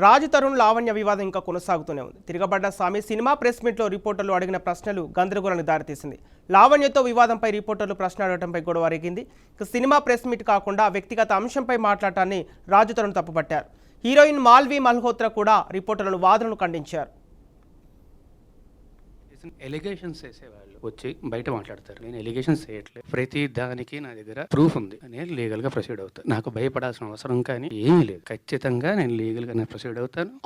రాజు తరుణ్ లావణ్య వివాదం ఇంకా కొనసాగుతూనే ఉంది. తిరగబడ్డ స్వామి సినిమా ప్రెస్ మీట్లో రిపోర్టర్లు అడిగిన ప్రశ్నలు గందరగోళానికి దారితీసింది. లావణ్యతో వివాదంపై రిపోర్టర్లు ప్రశ్న అడగడంపై గొడవ రేగింది. ఇక సినిమా ప్రెస్ మీట్ కాకుండా వ్యక్తిగత అంశంపై మాట్లాడటాన్ని రాజు తరుణ్ తప్పుపట్టారు. హీరోయిన్ మాల్వి మల్హోత్రా కూడా రిపోర్టర్లను వాదనలు ఖండించారు. ఎలిగేషన్స్ చేసేవాళ్ళు వచ్చి బయట మాట్లాడతారు. నేను ఎలిగేషన్స్ చేయట్లేదు, ప్రతి దానికి నా దగ్గర ప్రూఫ్ ఉంది, నేను లీగల్ గా ప్రొసీడ్ అవుతాను. నాకు భయపడాల్సిన అవసరం కానీ ఏమీ లేదు. ఖచ్చితంగా నేను లీగల్ గా ప్రొసీడ్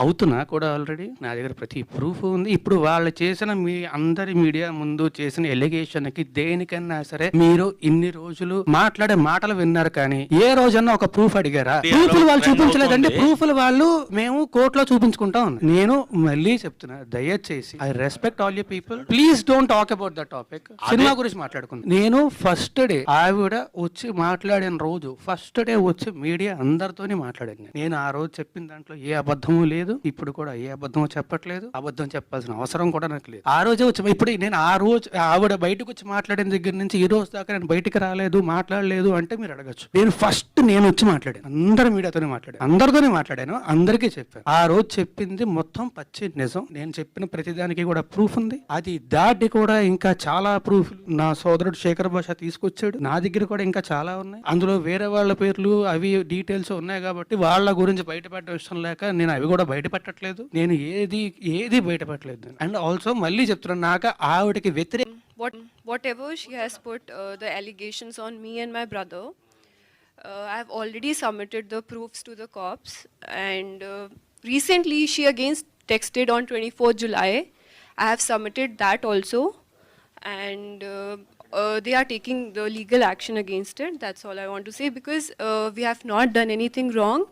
అవుతున్నా కూడా. ఆల్రెడీ నా దగ్గర ప్రతి ప్రూఫ్ ఉంది. ఇప్పుడు వాళ్ళు చేసిన మీ అందరి మీడియా ముందు చేసిన ఎలిగేషన్ కి దేనికన్నా సరే మీరు ఇన్ని రోజులు మాట్లాడే మాటలు విన్నారు, కానీ ఏ రోజన్నా ఒక ప్రూఫ్ అడిగారా? ప్రూఫ్లు వాళ్ళు చూపించలేదండి. ప్రూఫ్లు వాళ్ళు మేము కోర్టులో చూపించుకుంటాం. నేను మళ్ళీ చెప్తున్నా, దయచేసి I respect all you people, please don't talk about the topic. Cinema గురించి మాట్లాడుకుందాం. నేను ఫస్ట్ డే ఆవిడ వచ్చి మాట్లాడిన రోజు ఫస్ట్ డే వచ్చి మీడియా అందరితోనే మాట్లాడాను. నేను ఆ రోజు చెప్పిన దాంట్లో ఏ అబద్ధము లేదు, ఇప్పుడు కూడా ఏ అబద్ధము చెప్పట్లేదు. అబద్ధం చెప్పాల్సిన అవసరం కూడా నాకు లేదు. ఆ రోజే వచ్చి ఇప్పుడు నేను ఆ రోజు ఆవిడ బయటకు వచ్చి మాట్లాడిన దగ్గర నుంచి ఈ రోజు దాకా నేను బయటికి రాలేదు, మాట్లాడలేదు అంటే మీరు అడగచ్చు. నేను వచ్చి మాట్లాడాను, అందరు మీడియాతోనే మాట్లాడాను, అందరితోనే మాట్లాడాను, అందరికీ చెప్పాను. ఆ రోజు చెప్పింది మొత్తం పచ్చి నిజం. నేను చెప్పిన ప్రతిదానికి కూడా ప్రూఫ్ ఉంది. అది దాటి కూడా ఇంకా చాలా ప్రూఫ్ నా సోదరుడు శేఖర్ భాష తీసుకొచ్చాడు. నా దగ్గర కూడా ఇంకా చాలా ఉన్నాయి. అందులో వేరే వాళ్ళ పేర్లు అవి డీటెయిల్స్ ఉన్నాయి కాబట్టి వాళ్ళ గురించి బయటపెట్టే ఇష్టం లేక నేను అవి కూడా బయటపెట్టట్లేదు. నేను ఏది బయటపెట్టలేదు. అండ్ ఆల్సో మళ్ళీ చెప్తున్నాను, నాకు ఆవిడకి వ్యతిరేక whatever she has put the allegations on me and my brother, I have already submitted the proofs to the cops, and recently she again texted on 24th July. I have submitted that also, and they are taking the legal action against it. That's all I want to say, because we have not done anything wrong.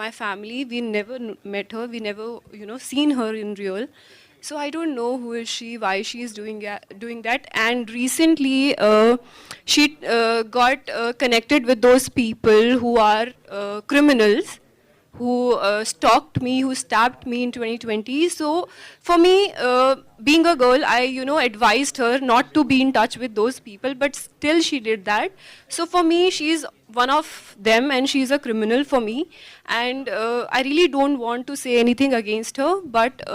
My family, we never met her, we never seen her in real. So I don't know who is she, why she is doing that. And recently she got connected with those people who are criminals, who stalked me, who stabbed me in 2020. So for me, being a girl, I advised her not to be in touch with those people, but still she did that. So for me, she is one of them and she is a criminal for me. And I really don't want to say anything against her, but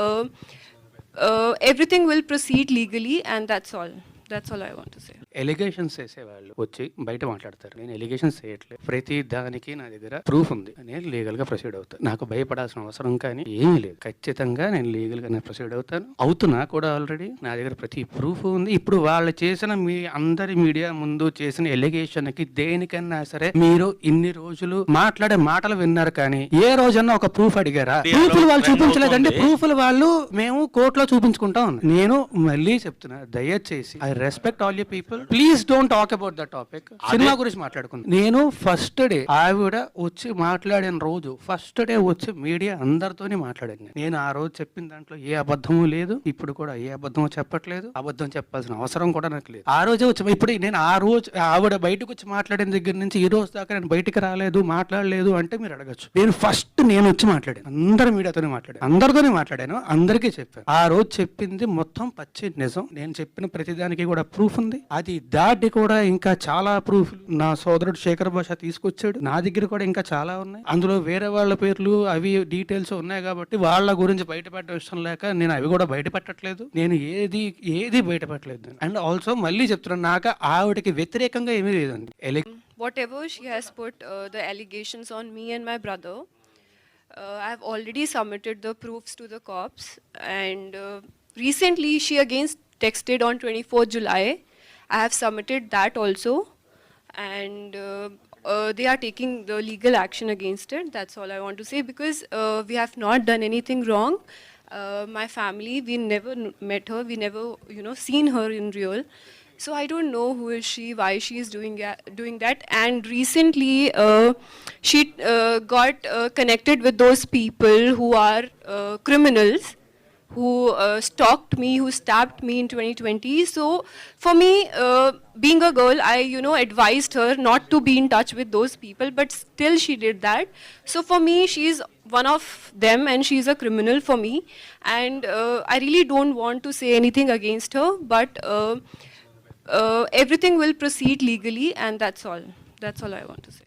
everything will proceed legally, and that's all I want to say. Allegations చేసేవాళ్ళు వచ్చి బయట మాట్లాడతారు. నేను allegations చేయట్లేదు, ప్రతి దానికి నా దగ్గర ప్రూఫ్ ఉంది, నేను లీగల్ గా ప్రొసీడ్ అవుతాను. నాకు భయపడాల్సిన అవసరం కానీ ఏమీ లేదు. ఖచ్చితంగా నేను లీగల్ గా ప్రొసీడ్ అవుతున్నా కూడా. ఆల్రెడీ నా దగ్గర ప్రతి ప్రూఫ్ ఉంది. ఇప్పుడు వాళ్ళు చేసిన మీ అందరి మీడియా ముందు చేసిన ఎలిగేషన్ కి దేనికన్నా సరే మీరు ఇన్ని రోజులు మాట్లాడే మాటలు విన్నారు, కానీ ఏ రోజన్నా ఒక ప్రూఫ్ అడిగారా? ప్రూఫ్లు వాళ్ళు చూపించలేదండి. ప్రూఫ్లు వాళ్ళు మేము కోర్టులో చూపించుకుంటాం. నేను మళ్ళీ చెప్తున్నా, దయచేసి I respect all you people, please don't talk about the topic. Cinema గురించి మాట్లాడుకుందాం. నేను ఫస్ట్ డే ఆవిడ వచ్చి మాట్లాడిన రోజు ఫస్ట్ డే వచ్చి మీడియా అందరితోనే మాట్లాడాను. నేను ఆ రోజు చెప్పిన దాంట్లో ఏ అబద్ధము లేదు, ఇప్పుడు కూడా ఏ అబద్ధము చెప్పట్లేదు. అబద్ధం చెప్పాల్సిన అవసరం కూడా నాకు లేదు. ఆ రోజే వచ్చి ఇప్పుడు నేను ఆ రోజు ఆవిడ బయటకు వచ్చి మాట్లాడిన దగ్గర నుంచి ఈ రోజు దాకా నేను బయటికి రాలేదు, మాట్లాడలేదు అంటే మీరు అడగచ్చు. నేను వచ్చి మాట్లాడాను, అందరు మీడియాతోనే మాట్లాడాను, అందరితోనే మాట్లాడాను, అందరికీ చెప్పాను. ఆ రోజు చెప్పింది మొత్తం పచ్చి నిజం. నేను చెప్పిన ప్రతిదానికి కూడా ప్రూఫ్ ఉంది. అది దాటి కూడా ఇంకా చాలా ప్రూఫ్ నా సోదరుడు శేఖర్ భాష తీసుకొచ్చాడు. నా దగ్గర కూడా ఇంకా చాలా ఉన్నాయి. అందులో వేరే వాళ్ళ పేర్లు అవి డీటెయిల్స్ ఉన్నాయి కాబట్టి వాళ్ళ గురించి బయటపెట్టే ఇష్టం లేక నేను అవి కూడా బయటపెట్టట్లేదు. నేను ఏది బయటపెట్టలేదు. అండ్ ఆల్సో మళ్ళీ చెప్తున్నాను, నాకు ఆవిడకి వ్యతిరేకంగా ఏమీ లేదండి. Whatever she has put the allegations on me and my brother, I have already submitted the proofs to the cops, and recently she again texted on 24th July. I have submitted that also, and they are taking the legal action against it. That's all I want to say, because we have not done anything wrong. My family, we never met her, we never seen her in real. So I don't know who is she, why she is doing that. And recently she got connected with those people who are criminals, who stalked me, who stabbed me in 2020. So for me, being a girl, I advised her not to be in touch with those people, but still she did that. So for me, she is one of them and she is a criminal for me. And I really don't want to say anything against her, but everything will proceed legally, and that's all I want to say.